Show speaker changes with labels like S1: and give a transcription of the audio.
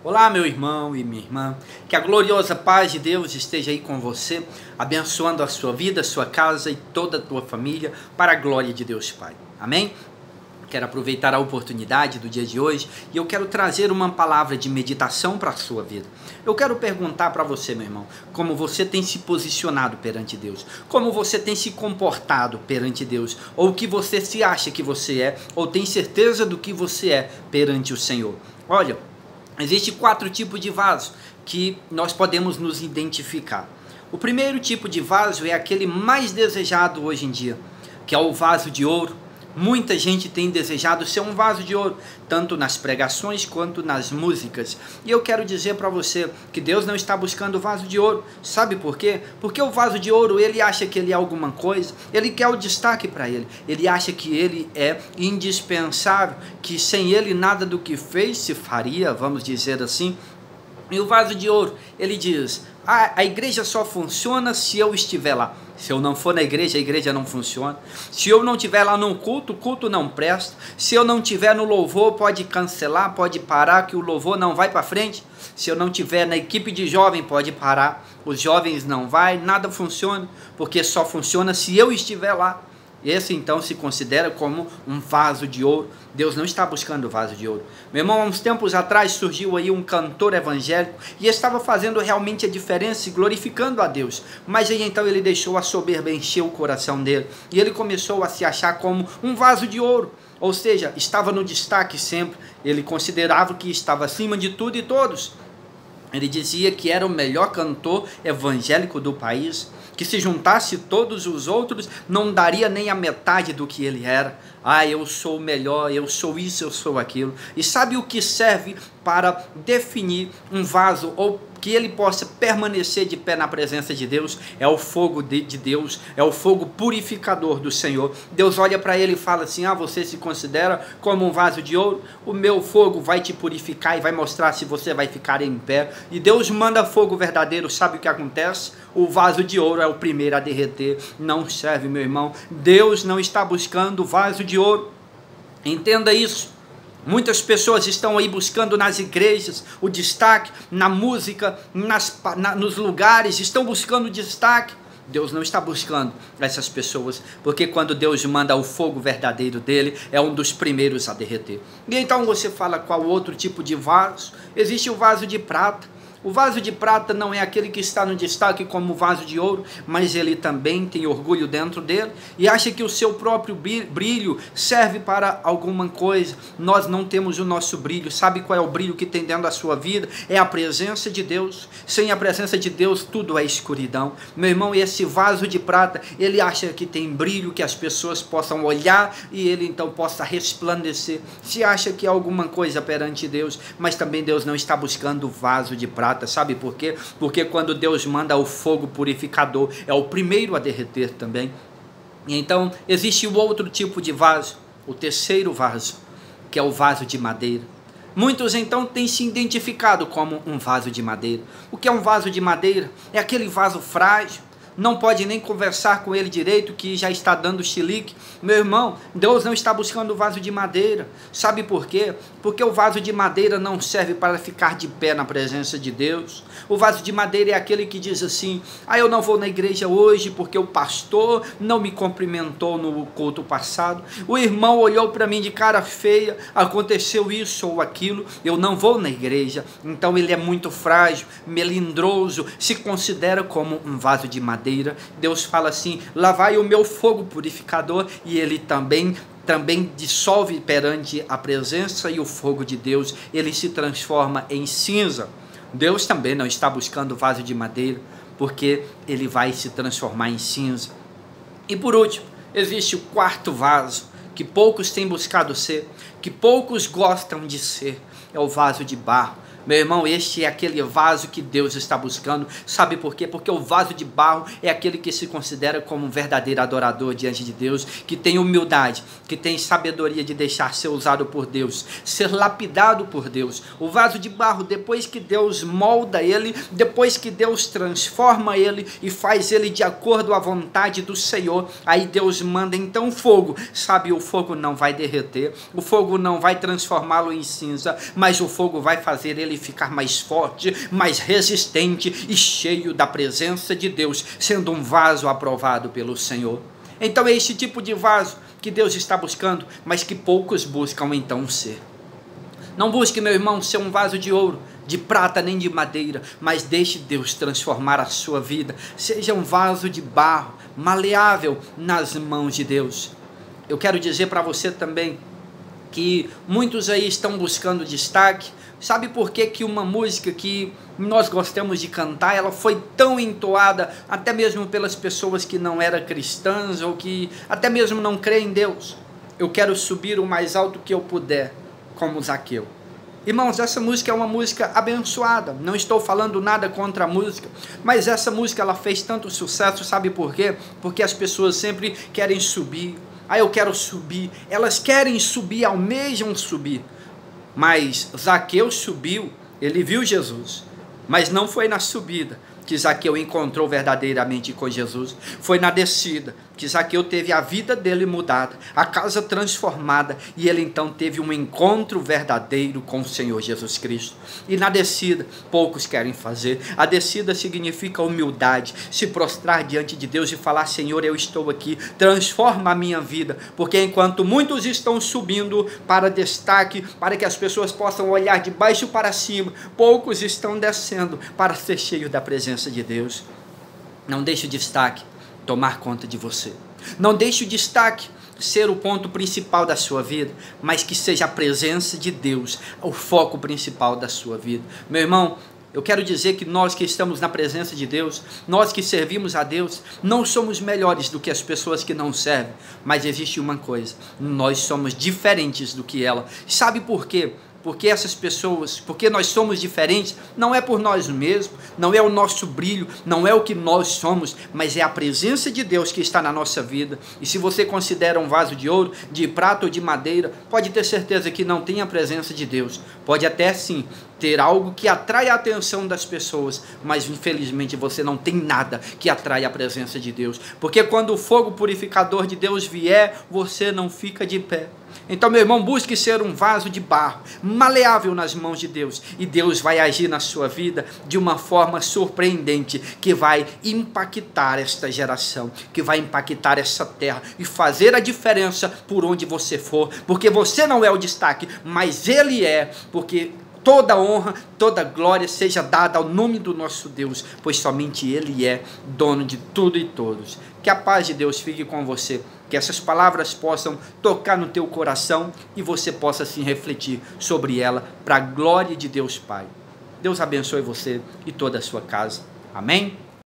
S1: Olá, meu irmão e minha irmã, que a gloriosa paz de Deus esteja aí com você, abençoando a sua vida, a sua casa e toda a tua família, para a glória de Deus Pai. Amém? Quero aproveitar a oportunidade do dia de hoje e eu quero trazer uma palavra de meditação para a sua vida. Eu quero perguntar para você, meu irmão, como você tem se posicionado perante Deus, como você tem se comportado perante Deus, ou o que você se acha que você é, ou tem certeza do que você é perante o Senhor. Olha, existem 4 tipos de vaso que nós podemos nos identificar. O primeiro tipo de vaso é aquele mais desejado hoje em dia, que é o vaso de ouro. Muita gente tem desejado ser um vaso de ouro, tanto nas pregações quanto nas músicas. E eu quero dizer para você que Deus não está buscando o vaso de ouro. Sabe por quê? Porque o vaso de ouro, ele acha que ele é alguma coisa, ele quer o destaque para ele. Ele acha que ele é indispensável, que sem ele nada do que fez se faria, vamos dizer assim. E o vaso de ouro, ele diz: a igreja só funciona se eu estiver lá. Se eu não for na igreja, a igreja não funciona. Se eu não estiver lá no culto, o culto não presta. Se eu não estiver no louvor, pode cancelar, pode parar, que o louvor não vai para frente. Se eu não estiver na equipe de jovem, pode parar. Os jovens não vai, nada funciona, porque só funciona se eu estiver lá. Esse então se considera como um vaso de ouro. Deus não está buscando o vaso de ouro. Meu irmão, há uns tempos atrás surgiu aí um cantor evangélico e estava fazendo realmente a diferença e glorificando a Deus. Mas aí então ele deixou a soberba encher o coração dele e ele começou a se achar como um vaso de ouro. Ou seja, estava no destaque sempre. Ele considerava que estava acima de tudo e todos. Ele dizia que era o melhor cantor evangélico do país, que se juntasse todos os outros, não daria nem a metade do que ele era. Ah, eu sou o melhor, eu sou isso, eu sou aquilo. E sabe o que serve para definir um vaso ou que ele possa permanecer de pé na presença de Deus? É o fogo de Deus, é o fogo purificador do Senhor. Deus olha para ele e fala assim: você se considera como um vaso de ouro? O meu fogo vai te purificar e vai mostrar se você vai ficar em pé. E Deus manda fogo verdadeiro. Sabe o que acontece? O vaso de ouro é o primeiro a derreter. Não serve, meu irmão. Deus não está buscando o vaso de ouro. Entenda isso. Muitas pessoas estão aí buscando nas igrejas o destaque, na música, nos lugares, estão buscando destaque. Deus não está buscando essas pessoas, porque quando Deus manda o fogo verdadeiro dele, é um dos primeiros a derreter. E então você fala qual outro tipo de vaso? Existe o vaso de prata. O vaso de prata não é aquele que está no destaque como o vaso de ouro, mas ele também tem orgulho dentro dele e acha que o seu próprio brilho serve para alguma coisa. Nós não temos o nosso brilho. Sabe qual é o brilho que tem dentro da sua vida? É a presença de Deus. Sem a presença de Deus, tudo é escuridão. Meu irmão, esse vaso de prata, ele acha que tem brilho, que as pessoas possam olhar e ele então possa resplandecer. Se acha que é alguma coisa perante Deus, mas também Deus não está buscando o vaso de prata. Sabe por quê? Porque quando Deus manda o fogo purificador, é o primeiro a derreter também. E então existe o outro tipo de vaso, o terceiro vaso, que é o vaso de madeira. Muitos então têm se identificado como um vaso de madeira. O que é um vaso de madeira? É aquele vaso frágil, não pode nem conversar com ele direito, que já está dando chilique. Meu irmão, Deus não está buscando o vaso de madeira. Sabe por quê? Porque o vaso de madeira não serve para ficar de pé na presença de Deus. O vaso de madeira é aquele que diz assim: eu não vou na igreja hoje porque o pastor não me cumprimentou no culto passado. O irmão olhou para mim de cara feia, aconteceu isso ou aquilo, eu não vou na igreja. Então ele é muito frágil, melindroso, se considera como um vaso de madeira. Deus fala assim: lá vai o meu fogo purificador, e ele também dissolve perante a presença e o fogo de Deus, ele se transforma em cinza. Deus também não está buscando vaso de madeira, porque ele vai se transformar em cinza. E por último, existe o quarto vaso, que poucos têm buscado ser, que poucos gostam de ser, é o vaso de barro. Meu irmão, este é aquele vaso que Deus está buscando. Sabe por quê? Porque o vaso de barro é aquele que se considera como um verdadeiro adorador diante de Deus, que tem humildade, que tem sabedoria de deixar ser usado por Deus, ser lapidado por Deus. O vaso de barro, depois que Deus molda ele, depois que Deus transforma ele e faz ele de acordo à vontade do Senhor, aí Deus manda então fogo. Sabe, o fogo não vai derreter, o fogo não vai transformá-lo em cinza, mas o fogo vai fazer ele ele ficar mais forte, mais resistente e cheio da presença de Deus, sendo um vaso aprovado pelo Senhor. Então é esse tipo de vaso que Deus está buscando, mas que poucos buscam então ser. Não busque, meu irmão, ser um vaso de ouro, de prata nem de madeira, mas deixe Deus transformar a sua vida. Seja um vaso de barro, maleável nas mãos de Deus. Eu quero dizer para você também que muitos aí estão buscando destaque. Sabe por que que uma música que nós gostamos de cantar, ela foi tão entoada, até mesmo pelas pessoas que não eram cristãs, ou que até mesmo não creem em Deus? Eu quero subir o mais alto que eu puder, como Zaqueu. Irmãos, essa música é uma música abençoada, não estou falando nada contra a música, mas essa música ela fez tanto sucesso, sabe por quê? Porque as pessoas sempre querem subir. Eu quero subir, elas querem subir, almejam subir. Mas Zaqueu subiu, ele viu Jesus, mas não foi na subida que Zaqueu encontrou verdadeiramente com Jesus. Foi na descida que Zaqueu teve a vida dele mudada, a casa transformada, e ele então teve um encontro verdadeiro com o Senhor Jesus Cristo. E na descida, poucos querem fazer. A descida significa humildade, se prostrar diante de Deus e falar: Senhor, eu estou aqui, transforma a minha vida, porque enquanto muitos estão subindo para destaque, para que as pessoas possam olhar de baixo para cima, poucos estão descendo para ser cheios da presença de Deus. Não deixe o destaque tomar conta de você. Não deixe o destaque ser o ponto principal da sua vida, mas que seja a presença de Deus o foco principal da sua vida. Meu irmão, eu quero dizer que nós que estamos na presença de Deus, nós que servimos a Deus, não somos melhores do que as pessoas que não servem, mas existe uma coisa: nós somos diferentes do que ela. Sabe por quê? Porque essas pessoas, porque nós somos diferentes, não é por nós mesmos, não é o nosso brilho, não é o que nós somos, mas é a presença de Deus que está na nossa vida. E se você considera um vaso de ouro, de prata ou de madeira, pode ter certeza que não tem a presença de Deus. Pode até sim ter algo que atrai a atenção das pessoas, mas infelizmente você não tem nada que atrai a presença de Deus. Porque quando o fogo purificador de Deus vier, você não fica de pé. Então, meu irmão, busque ser um vaso de barro, maleável nas mãos de Deus, e Deus vai agir na sua vida de uma forma surpreendente, que vai impactar esta geração, que vai impactar essa terra e fazer a diferença por onde você for, porque você não é o destaque, mas Ele é, porque toda honra, toda glória seja dada ao nome do nosso Deus, pois somente Ele é dono de tudo e todos. Que a paz de Deus fique com você, que essas palavras possam tocar no teu coração e você possa assim refletir sobre ela para a glória de Deus Pai. Deus abençoe você e toda a sua casa. Amém?